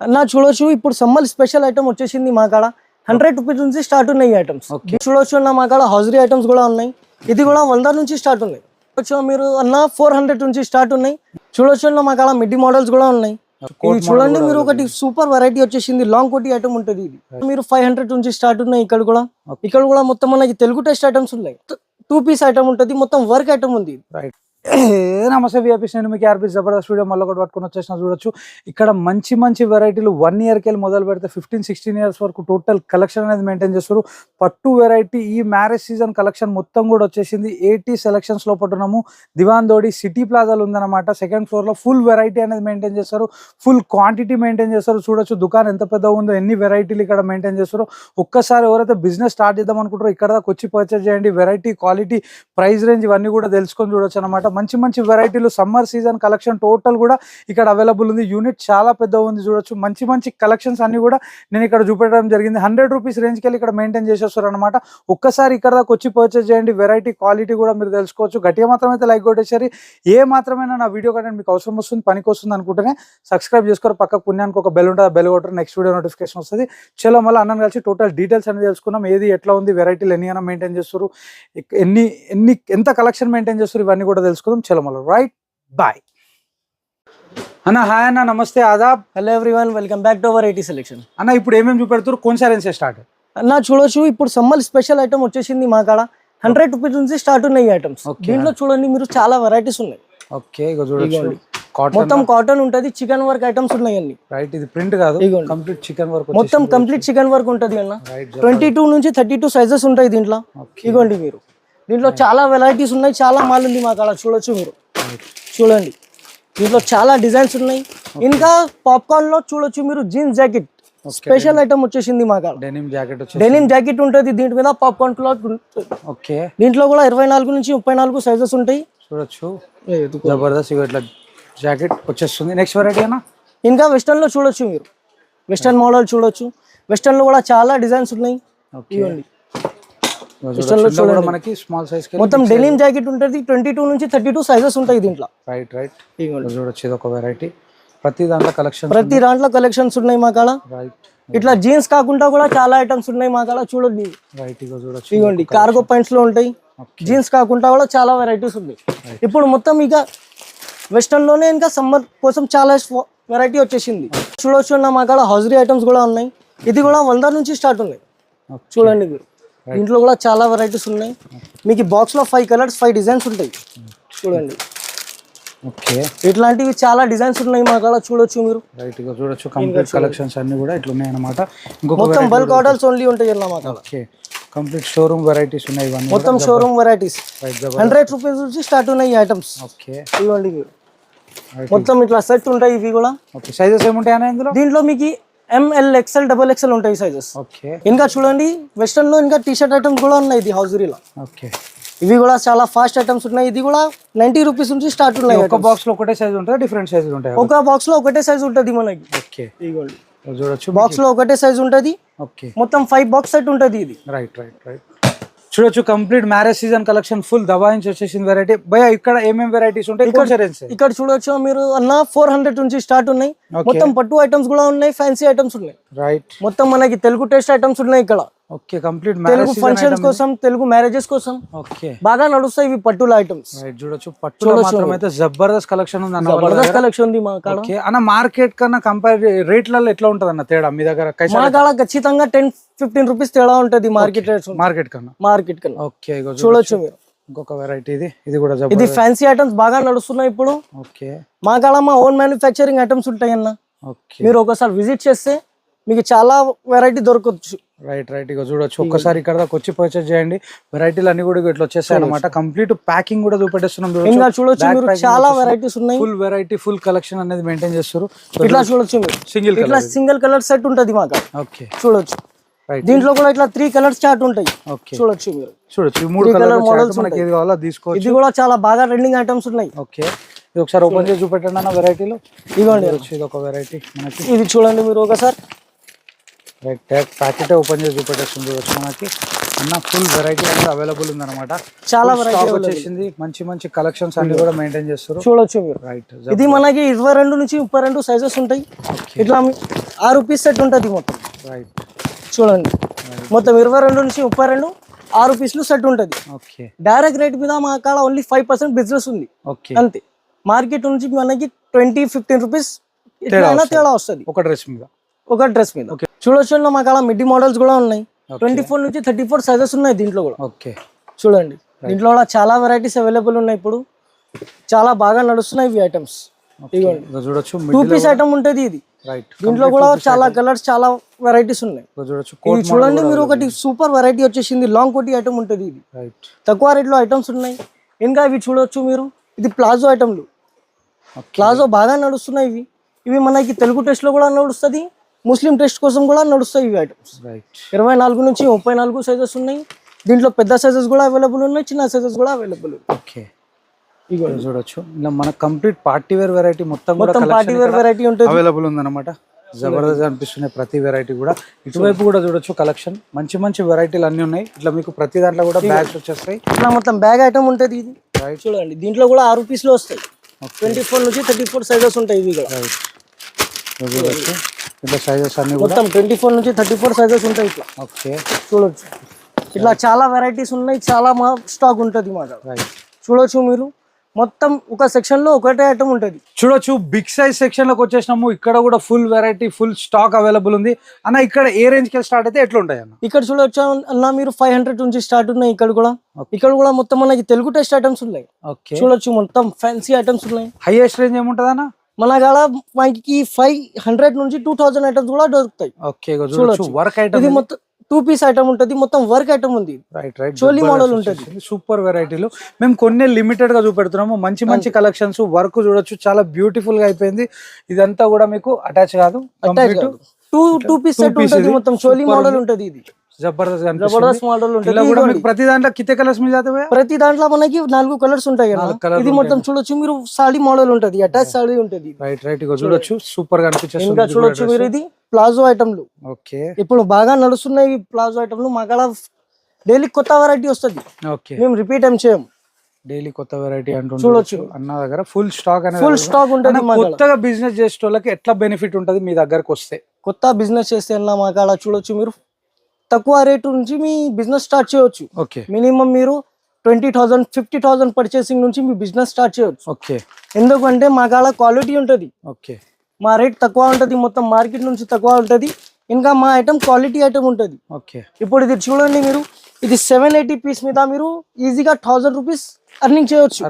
నా చూడొచ్చు ఇప్పుడు సమ్మర్ స్పెషల్ ఐటమ్ వచ్చేసింది మా కాడ 100 రూపీస్ నుంచి స్టార్ట్ ఉన్నాయి ఐటమ్స్. చూడొచ్చు అన్న మా కాడ హౌజరీ ఐటమ్స్ కూడా ఉన్నాయి. ఇది కూడా 100 నుంచి స్టార్ట్ ఉన్నాయి. మీరు అన్న 400 నుంచి స్టార్ట్ ఉన్నాయి. చూడొచ్చు అన్న మా కాడ మిడ్డీ మోడల్స్ కూడా ఉన్నాయి. ఇది చూడండి మీరు ఒకటి సూపర్ వెరైటీ వచ్చేసింది లాంగ్ కోటీ ఐటమ్ ఉంటుంది. ఇది మీరు 500 నుంచి స్టార్ట్ ఉన్నాయి. ఇక్కడ కూడా మొత్తం మనకి తెలుగు టెస్ట్ ఐటమ్స్ ఉన్నాయి. 2 పీస్ ఐటమ్ ఉంటుంది, మొత్తం వర్క్ ఐటమ్ ఉంది. నమస్తే విఐపీస్, నేను మీకు ఆర్పీ జబర్దస్త్ వీడియో మళ్ళీ ఒకటి పట్టుకొని వచ్చేసిన. చూడొచ్చు ఇక్కడ మంచి మంచి వెరైటీలు 1 ఇయర్కి వెళ్ళి మొదలు పెడితే 15-16 ఇయర్స్ వరకు టోటల్ కలెక్షన్ అనేది మెయింటైన్ చేస్తారు. పట్టు వెరైటీ ఈ మ్యారేజ్ సీజన్ కలెక్షన్ మొత్తం కూడా వచ్చేసింది. 80 సెలెక్షన్స్ లో పట్టున్నాము. దివాన్ దోడి సిటీ ప్లాజాలు ఉందన్నమాట. సెకండ్ ఫ్లోర్ లో ఫుల్ వెరైటీ అనేది మెయింటైన్ చేస్తారు, ఫుల్ క్వాంటిటీ మెయింటైన్ చేస్తారు. చూడొచ్చు దుకాణం ఎంత పెద్దగా ఉందో, ఎన్ని వెరైటీలు ఇక్కడ మెయింటైన్ చేస్తారు. ఒక్కసారి ఎవరైతే బిజినెస్ స్టార్ట్ చేద్దాం అనుకుంటారో ఇక్కడ దాకా వచ్చి పర్చేజ్ చేయండి. వెరైటీ, క్వాలిటీ, ప్రైస్ రేంజ్ ఇవన్నీ కూడా తెలుసుకొని చూడొచ్చు అనమాట. మంచి మంచి వెరైటీలు సమ్మర్ సీజన్ కలెక్షన్ టోటల్ కూడా ఇక్కడ అవైలబుల్ ఉంది. యూనిట్ చాలా పెద్దగా ఉంది. చూడొచ్చు మంచి మంచి కలెక్షన్స్ అన్ని కూడా నేను ఇక్కడ చూపెట్టడం జరిగింది. 100 రూపీస్ రేంజ్కి వెళ్ళి ఇక్కడ మెయింటైన్ చేసేస్తారు అనమాట. ఒక్కసారి ఇక్కడ దాకా వచ్చి పర్చేజ్ చేయండి. వెరైటీ, క్వాలిటీ కూడా మీరు తెలుసుకోవచ్చు. గట్టిగా మాత్రం అయితే లైక్ కొట్టేసరి. ఏ మాత్రమైనా నా వీడియో కంటెంట్ మీకు అవసరం వస్తుంది, పనికి వస్తుంది అనుకుంటేనే సబ్స్క్రైబ్ చేసుకోరు. పక్క పుణ్యానికి ఒక బెల్ ఉంటుంది, బెల్ కొట్టరు, నెక్స్ట్ వీడియో నోటిఫికేషన్ వస్తుంది. చలో మళ్ళీ అన్నం కలిసి టోటల్ డీటెయిల్స్ అనేది తెలుసుకున్నాం. ఏది ఎట్లా ఉంది, వెరైటీలు ఎన్ని అయినా మెయింటైన్ చేస్తారు, ఎంత కలెక్షన్ మెయింటైన్ చేస్తారు, ఇవన్నీ కూడా తెలుసుకుందాం. చలో మళ్ళీ రైట్ బాయ్ అన్న. హాయ్ అన్న, నమస్తే, ఆదాబ్. Hello everyone, welcome back to our 80 selection. అన్న ఇప్పుడు ఏమేమి చూపెడతారు, కొన్సారెన్సే స్టార్ట్ నా చూడొచ్చు ఇప్పుడు సమ్మర్ స్పెషల్ ఐటమ్ వచ్చేసింది మా కాడ 100 రూపీస్ నుంచి స్టార్ట్ ఉన్నాయి ఐటమ్స్. దీంట్లో చూడండి మీరు చాలా వెరైటీస్ ఉన్నాయి. ఓకే, ఇక చూడొచ్చు మొత్తం కాటన్ ఉంటది, చికెన్ వర్క్ ఐటమ్స్ ఉన్నాయి అన్ని. రైట్, ఇది ప్రింట్ కాదు, కంప్లీట్ చికెన్ వర్క్, మొత్తం కంప్లీట్ చికెన్ వర్క్ ఉంటది అన్న. 22 నుంచి 32 సైజెస్ ఉంటాయి దీంట్లో. ఇగోండి మీరు, దీంట్లో చాలా వెరైటీస్ ఉన్నాయి, చాలా మాల్ ఉంది మా కాడ. చూడొచ్చు మీరు, చూడండి దీంట్లో చాలా డిజైన్స్ ఉన్నాయి. ఇంకా పాప్కార్న్ లో చూడొచ్చు మీరు జీన్స్ జాకెట్ స్పెషల్ ఐటమ్ వచ్చేసింది మా కాడ. డెనిమ్ జాకెట్ ఉంటుంది, దీంట్ మీద పాప్కార్న్ క్లాత్. ఓకే, దీంట్లో కూడా 24 నుంచి 34 సైజెస్ ఉంటాయి. చూడొచ్చు జబర్దస్త్ ఇట్లా జాకెట్ వచ్చేస్తుంది. నెక్స్ట్ వెరైటీ అన్న. ఇంకా వెస్టర్న్ లో చూడొచ్చు మీరు, వెస్టర్న్ మోడల్ చూడొచ్చు. వెస్టర్న్ లో కూడా చాలా డిజైన్స్ ఉన్నాయి. మనకి స్మాల్ సైజ్ మొత్తం డెనిమ్ జాకెట్ ఉంటుంది. 22 నుంచి 32 సైజెస్ ఉంటాయి దీంట్లో. రైట్ రైట్, చూడొచ్చు ఇది ఒక వెరైటీ. ప్రతి దాంట్లో కలెక్షన్స్ ఉన్నాయి మా కాడ. ఇట్లా జీన్స్ కాకుండా కూడా చాలా ఐటమ్స్ ఉన్నాయి మా కాడ. చూడండి రైట్, చూడొచ్చు ఇవ్వండి కార్గో పాయింట్స్ లో ఉంటాయి. జీన్స్ కాకుండా కూడా చాలా వెరైటీస్ ఉన్నాయి. ఇప్పుడు మొత్తం ఇక వెస్టర్న్ లోనే ఇంకా సమ్మర్ కోసం చాలా వెరైటీ వచ్చేసింది. చూడొచ్చు అన్న మా కాడ హౌజరీ ఐటమ్స్ కూడా ఉన్నాయి. ఇది కూడా 100 నుంచి స్టార్ట్ ఉన్నాయి. చూడండి మీరు, దీంట్లో కూడా చాలా వెరైటీస్ ఉన్నాయి. మీకు బాక్స్ లో 5 కలర్స్ 5 డిజైన్స్ ఉంటాయి. చూడండి, ఓకే, ఇట్లాంటివి చాలా డిజైన్స్ ఉన్నాయి మా కాడ. చూడొచ్చు మీరు, రైట్ గా చూడొచ్చు కంప్లీట్ కలెక్షన్స్ అన్ని కూడా ఇట్లా ఉన్నాయి అన్నమాట. మొత్తం బల్క్ ఆర్డర్స్ ఓన్లీ ఉంటాయి అన్న మా కాడ. ఓకే, కంప్లీట్ షోరూమ్ వెరైటీస్ ఉన్నాయి ఇవన్నీ. మొత్తం షోరూమ్ వెరైటీస్ 100 రూపీస్ నుంచి స్టార్ట్ ఉన్నాయి ఈ ఐటమ్స్. ఓకే, ఇవ్వండి మీరు, మొత్తం ఇట్లా సెట్ ఉంటాయి ఇవి కూడా. ఓకే, సైజెస్ ఏముంటాయి అన్న ఇందులో? దీంట్లో మీకు ML, XL, XXL ఉంటాయి సైజెస్. ఓకే, ఇంకా చూడండి వెస్టర్న్ లో ఇంకా టీ షర్ట్ ఐటమ్స్ కూడా ఉన్నాయి. ఇది హౌజరీలో. ఓకే, ఇవి కూడా చాలా ఫాస్ట్ ఐటమ్స్ ఉన్నాయి. ఇది కూడా 90 రూపీస్ నుంచి స్టార్ట్ ఉన్నాయి. ఒక బాక్స్ లో ఒకటే సైజ్ ఉంటుంది, డిఫరెంట్ సైజులు ఉంటాయి. ఒక బాక్స్ లో ఒకటే సైజ్ ఉంటుంది మనకి. ఓకే, ఇదిగోండి చూడొచ్చు బాక్స్ లో ఒకటే సైజ్ ఉంటుంది. ఓకే, మొత్తం 5 బాక్స్ సెట్ ఉంటుంది ఇది. రైట్ రైట్ రైట్, చూడొచ్చు complete marriage season collection full దబాయించి వచ్చేసింది వెరైటీ. భయ ఇక్కడ ఏమేమి వెరైటీస్ ఉంటాయి? ఇక్కడ చూడొచ్చు మీరు అన్న 400 నుంచి స్టార్ట్ ఉన్నాయి. మొత్తం పట్టు ఐటమ్స్ కూడా ఉన్నాయి, ఫ్యాన్సీ ఐటమ్స్ ఉన్నాయి. రైట్, మొత్తం మనకి తెలుగు టేస్ట్ ఐటమ్స్ ఉన్నాయి ఇక్కడ. ఓకే, కంప్లీట్ తెలుగు ఫంక్షన్స్ కోసం, తెలుగు మ్యారేజెస్ కోసం ఓకే బాగా నడుస్తాయి ఇవి పట్టుల ఐటమ్స్. రైట్, చూడొచ్చు పట్టులో మాత్రం అయితే జబర్దస్త్ కలెక్షన్ ఉంది అన్న. జబర్దస్త్ కలెక్షన్ ఉంది మా కాడ. ఓకే అన్న, మార్కెట్ కన్నా కంపేర్ రేట్లలో ఎట్లా ఉంటది అన్న తేడా మీ దగ్గర? మా కాడ ఖచ్చితంగా 10-15 రూపీస్ తేడా ఉంటది మార్కెట్ రేట్స్. మార్కెట్ కన్నా. ఓకే, చూడొచ్చు మీరు ఇంకొక వెరైటీ ఇది కూడా ఇది ఫ్యాన్సీ ఐటమ్స్ బాగా నడుస్తున్నాయి ఇప్పుడు. ఓకే, మా కాడ మా ఓన్ మ్యానుఫ్యాక్చరింగ్ ఐటమ్స్ ఉంటాయి అన్న. ఓకే, మీరు ఒకసారి విజిట్ చేస్తే మీకు చాలా వెరైటీ దొరకవచ్చు. రైట్ రైట్, ఇక చూడొచ్చు ఒక్కసారి ఇక్కడ దాకా వచ్చి పర్చేజ్ చేయండి. వెరైటీలు అన్ని కూడా ఇట్లా వచ్చేసాయి అనమాట. కంప్లీట్ ప్యాకింగ్ కూడా చూపెట్టేస్తున్నాం. ఇంకా చూడొచ్చు మీరు చాలా వెరైటీస్ ఉన్నాయి. ఫుల్ వెరైటీ, ఫుల్ కలెక్షన్ అనేది మెయింటైన్ చేస్తారు. ఇట్లా చూడొచ్చు మీరు, సింగిల్ కలర్ సెట్ ఉంటది మాకు. ఓకే, చూడొచ్చు దీంట్లో కూడా ఇట్లా 3 కలర్స్ చార్ట్ ఉంటాయి. చూడొచ్చు మీరు, చూడొచ్చు 3 కలర్ మోడల్స్ మనకి ఏది కావాలో తీసుకోవచ్చు. ఇది కూడా చాలా బాగా ట్రెండింగ్ ఐటమ్స్ ఉన్నాయి. ఓకే, ఇది ఒకసారి ఓపెన్ చేసి చూపెట్టండి అన్న వెరైటీలు. ఇవ్వండి, ఇది ఒక వెరైటీ మనకి. ఇది చూడండి మీరు ఒకసారి. రైట్, ప్యాకెట్ ఓపెన్ చేసి చూపెట్టేస్తుంది. చూడొచ్చు మనకి అన్న ఫుల్ వెరైటీ అనేది అవైలబుల్ ఉంది అనమాట. చాలా వెరైటీ వచ్చేసింది. మంచి మంచి కలెక్షన్స్ అన్ని కూడా మెయింటైన్ చేస్తారు. చూడొచ్చు మీరు. రైట్, ఇది మనకి 22 నుంచి 32 సైజెస్ ఉంటాయి. ఇట్లా 6 పీస్ సెట్ ఉంటుంది మొత్తం. రైట్. చూడండి మొత్తం 22 నుంచి 32 6 పీసులు సెట్ ఉంటుంది. ఓకే. డైరెక్ట్ రేట్ మీద మా కాడ ఓన్లీ 5% బిజినెస్ ఉంది ఓకే. అంతే. మార్కెట్ నుంచి మనకి 20-15 రూపీస్ ఇట్లా తేడా వస్తుంది ఒక డ్రెస్ మీద. ఒక డ్రెస్ మీద. చూడొచ్చు మా కాడ మిడ్డీ మోడల్స్ కూడా ఉన్నాయి. 24 నుంచి 34 సైజెస్ ఉన్నాయి దీంట్లో కూడా. ఓకే. చూడండి దీంట్లో కూడా చాలా వెరైటీస్ అవైలబుల్ ఉన్నాయి. ఇప్పుడు చాలా బాగా నడుస్తున్నాయి ఇవి ఐటమ్స్. ఇదిగోండి చూడొచ్చు 2 పీస్ ఐటమ్ ఉంటుంది ఇది. రైట్. దీంట్లో కూడా చాలా కలర్స్ చాలా వెరైటీస్ ఉన్నాయి. చూడొచ్చు ఇది చూడండి మీరు ఒకటి సూపర్ వెరైటీ వచ్చేసింది లాంగ్ కోటీ ఐటమ్ ఉంటుంది ఇది. రైట్. తక్కువ రేట్ లో ఐటమ్స్ ఉన్నాయి. ఇంకా ఇవి చూడొచ్చు మీరు, ఇది ప్లాజో ఐటమ్లు. ప్లాజో బాగా నడుస్తున్నాయి ఇవి. ఇవి మనకి తెలుగు టెస్ట్ లో కూడా నడుస్తుంది, ముస్లిం టెస్ట్ కోసం కూడా నడుస్తాయి ఇవి ఐటమ్స్. రైట్. 24 నుంచి 34 సైజెస్ ఉన్నాయి. దీంట్లో పెద్ద సైజెస్ కూడా అవైలబుల్ ఉన్నాయి, చిన్న సైజెస్ కూడా అవైలబుల్ ఉన్నాయి. ఓకే. ఇగో చూడొచ్చు ఇలా మన కంప్లీట్ పార్టీ వేర్ వెరైటీ మొత్తం పార్టీ వేర్ వెరైటీ ఉంటుంది, అవైలబుల్ ఉందన్నమాట. జబర్దస్త్ అనిపిస్తున్నాయి ప్రతి వెరైటీ కూడా. ఇటువైపు కూడా చూడొచ్చు కలెక్షన్ మంచి మంచి వెరైటీలు అన్ని ఉన్నాయి. ఇట్లా మీకు ప్రతి దాంట్లో కూడా బ్యాగ్స్ వచ్చేస్తాయి. ఇట్లా మొత్తం బ్యాగ్ ఐటమ్ ఉంటుంది ఇది. చూడండి దీంట్లో కూడా 6 పీస్లు వస్తాయి. 24 నుంచి 34 సైజెస్ ఉంటాయి ఇవి కూడా. చూడొచ్చు ఇట్లా సైజెస్ అన్ని కూడా మొత్తం 24 నుంచి 34 సైజెస్ ఉంటాయి ఇట్లా. ఓకే. చూడొచ్చు ఇట్లా చాలా వెరైటీస్ ఉన్నాయి, చాలా మా స్టాక్ ఉంటుంది మా దగ్గర. చూడొచ్చు మీరు మొత్తం ఒక సెక్షన్ లో ఒకటే ఐటమ్ ఉంటుంది. చూడొచ్చు బిగ్ సైజ్ సెక్షన్ లోకి వచ్చేసినాము. ఇక్కడ కూడా full variety full stock available ఉంది అన్న. ఇక్కడ ఏ రేంజ్ కి స్టార్ట్ అయితే ఎట్లా ఉంటాయి అన్న? ఇక్కడ చూడొచ్చు అన్న మీరు 500 నుంచి స్టార్ట్ ఉన్నాయి. ఇక్కడ కూడా మొత్తం మనకి తెలుగు టెస్ట్ ఐటమ్స్ ఉన్నాయి. చూడొచ్చు మొత్తం ఫ్యాన్సీ ఐటమ్స్ ఉన్నాయి. హైయెస్ట్ రేంజ్ ఏముంటది అన్న? మన కాడ మనకి 500 నుంచి 2000 ఐటమ్స్ కూడా దొరుకుతాయి. ఓకే. చూడొచ్చు వర్క్ ఐటమ్ ఇది మొత్తం 2 పీస్ ఐటమ్ ఉంటుంది, మొత్తం వర్క్ ఐటమ్ ఉంది. Right right. చోలీ మోడల్ ఉంటుంది. సూపర్ వెరైటీలు మేము కొన్ని లిమిటెడ్ గా చూపెడుతున్నాము. మంచి మంచి కలెక్షన్స్. వర్క్ చూడొచ్చు చాలా బ్యూటిఫుల్ గా అయిపోయింది. ఇదంతా కూడా మీకు అటాచ్ కాదు, టూ పీస్ సెట్ ఉంటుంది. మొత్తం చోలీ మోడల్ ఉంటుంది. ఇది జబర్దస్త్ మోడల్ ఉంటుంది. ప్రతి దాంట్లో కితే కలర్స్ మీద ప్రతి దాంట్లో మనకి 4 కలర్స్ ఉంటాయి. ఇది మొత్తం చూడొచ్చు మీరు సాడీ మోడల్ ఉంటుంది, అటాచ్ సాడీ ఉంటుంది. Right right. చూడొచ్చు సూపర్ గా అనిపించేస్తుంది. ఇంకా చూడొచ్చు మీరు ఇది ప్లాజో ఐటమ్లు. ఓకే. ఇప్పుడు బాగా నడుస్తున్నాయి ఈ ప్లాజో ఐటమ్లు. మా కాడ డైలీ కొత్త వెరైటీ వస్తుంది. ఓకే. మేము రిపీట్ ఏం చేయం. డైలీ కొత్త వెరైటీ అంటూ చూడొచ్చు అన్న దగ్గర ఫుల్ స్టాక్ అనేది ఫుల్ స్టాక్ ఉంటుంది. కొత్తగా బిజినెస్ చేసే వాళ్ళకి ఎట్లా బెనిఫిట్ ఉంటుంది మీ దగ్గరకు వస్తే? కొత్త బిజినెస్ చేస్తే అన్న మా కాడ చూడొచ్చు మీరు తక్కువ రేటు నుంచి మీ బిజినెస్ స్టార్ట్ చేయొచ్చు. ఓకే. మినిమం మీరు 20,000 50,000 పర్చేసింగ్ నుంచి మీ బిజినెస్ స్టార్ట్ చేయొచ్చు. ఓకే. ఎందుకంటే మా కాడ క్వాలిటీ ఉంటుంది. ఓకే. మా రేట్ తక్కువ ఉంటుంది, మొత్తం మార్కెట్ నుంచి తక్కువ ఉంటుంది. ఇంకా మా ఐటమ్ క్వాలిటీ ఐటమ్ ఉంటుంది. ఓకే. ఇప్పుడు ఇది చూడండి మీరు, ఇది 780 పీస్ మీద మీరు ఈజీగా 1000 రూపీస్ అర్నింగ్ చేయొచ్చు.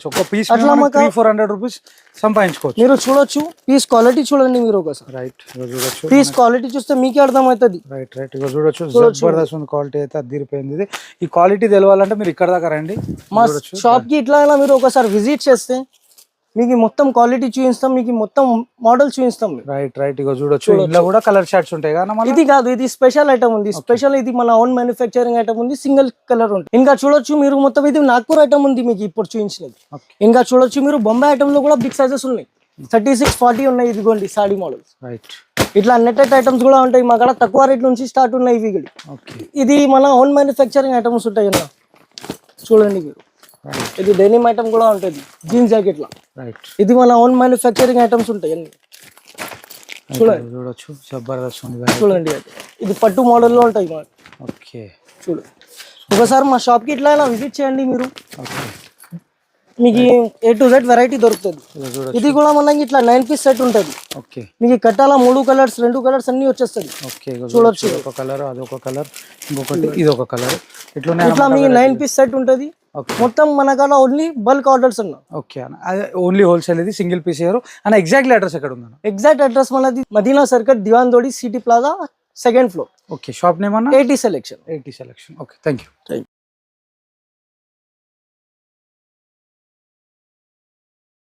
ఒక పీస్ 300-400 రూపీస్ సంపాదించుకోవచ్చు. మీరు చూడొచ్చు పీస్ క్వాలిటీ చూడండి మీరు ఒకసారి. రైట్. చూడొచ్చు పీస్ క్వాలిటీ చూస్తే మీకే అర్థం అవుతుంది. Right right. చూడొచ్చు జబర్దస్త్ ఉంది క్వాలిటీ అయితే అదిరిపోయింది. ఇది ఈ క్వాలిటీ తెలవాలంటే మీరు ఇక్కడ దాకా రండి. మా షాప్ కి ఇట్లా అయినా మీరు ఒకసారి విజిట్ చేస్తే మీకు మొత్తం క్వాలిటీ చూపిస్తాం, మీకు మొత్తం మోడల్ చూపిస్తాం. Right right. చూడొచ్చు ఇందులో కూడా కలర్ షార్ట్స్ ఉంటాయి కదా. ఇది కాదు, ఇది స్పెషల్ ఐటమ్ ఉంది. స్పెషల్ ఇది మన ఓన్ మ్యానుఫ్యాక్చరింగ్ ఐటమ్ ఉంది, సింగిల్ కలర్ ఉంటుంది. ఇంకా చూడొచ్చు మీరు మొత్తం ఇది నాగ్పూర్ ఐటమ్ ఉంది మీకు ఇప్పుడు చూపించినది. ఇంకా చూడొచ్చు మీరు బొంబాయి ఐటమ్ లో కూడా బిగ్ సైజెస్ ఉన్నాయి. 36-40 ఉన్నాయి. ఇదిగోండి సాడీ మోడల్స్. రైట్. ఇట్లా నెట్టెడ్ ఐటమ్స్ కూడా ఉంటాయి మా కాడ. తక్కువ రేట్ నుంచి స్టార్ట్ ఉన్నాయి ఇవి. ఇది మన ఓన్ మ్యానుఫ్యాక్చరింగ్ ఐటమ్స్ ఉంటాయి అన్న. చూడండి మీరు, ఇది డెనిమ్ ఐటమ్ కూడా ఉంటుంది, జీన్స్ జాకెట్ లా. ఇది మన ఓన్ మ్యానుఫ్యాక్చరింగ్ ఐటమ్స్ ఉంటాయి అన్ని. చూడండి చూడొచ్చు జబర్దస్త్ ఉంది. చూడండి ఇది పట్టు మోడల్ లో ఉంటాయి. ఓకే. చూడండి ఒకసారి మా షాప్ కి ఇట్లా విజిట్ చేయండి మీరు, మీకు A to Z వెరైటీ దొరుకుతుంది. ఇది కూడా మనకి ఇట్లా 9 పీస్ సెట్ ఉంటుంది. మీకు కట్టాల 3 కలర్స్ 2 కలర్స్ అన్ని వచ్చేస్తుంది. చూడొచ్చు ఒక కలర్, అదొక కలర్, ఇంకొకటి ఇది ఒక కలర్. ఇట్లా మీకు 9 పీస్ సెట్ ఉంటుంది. మొత్తం మన కాడ ఓన్లీ బల్క్ ఆర్డర్స్ అన్న. ఓకే అన్న. ఓన్లీ హోల్సేల్ ఇది, సింగిల్ పీస్ ఇయర్. అన్న ఎగ్జాక్ట్లీ అడ్రస్ ఎక్కడ ఉంది? ఎగ్జాక్ట్ అడ్రస్ మనది Madina circle, Diwan Devdi, city plaza, 2nd floor. Okay. Shop name అన్న? AT selection. Okay. Thank you.